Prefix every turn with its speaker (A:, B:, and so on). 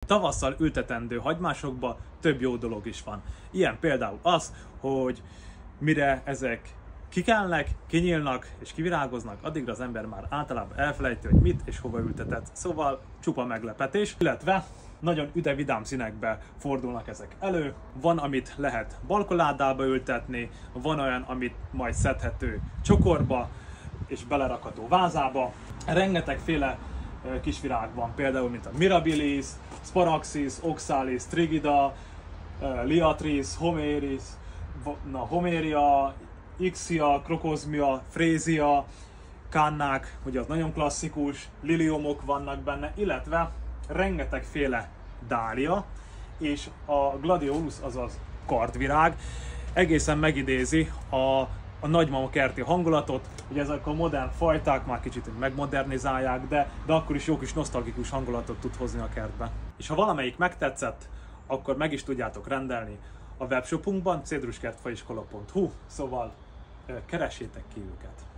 A: Tavasszal ültetendő hagymásokban több jó dolog is van. Ilyen például az, hogy mire ezek kikelnek, kinyílnak és kivirágoznak, addigra az ember már általában elfelejti, hogy mit és hova ültetett. Szóval csupa meglepetés, illetve nagyon üde-vidám színekbe fordulnak ezek elő. Van, amit lehet balkonládába ültetni, van olyan, amit majd szedhető csokorba és belerakható vázába. Rengetegféle kisvirág van, például mint a Mirabilis, Sparaxis, Oxalis, Trigida, Liatris, Homeria, Ixia, Crocosmia, Frezia, Kannák, ugye az nagyon klasszikus, liliomok vannak benne, illetve rengetegféle dália, és a gladiolus, azaz kardvirág egészen megidézi a nagymama kerti hangulatot, ugye ezek a modern fajták már kicsit megmodernizálják, de akkor is jó kis nosztalgikus hangulatot tud hozni a kertbe. És ha valamelyik megtetszett, akkor meg is tudjátok rendelni a webshopunkban, cedruskertfaiskola.hu, szóval keressétek ki őket!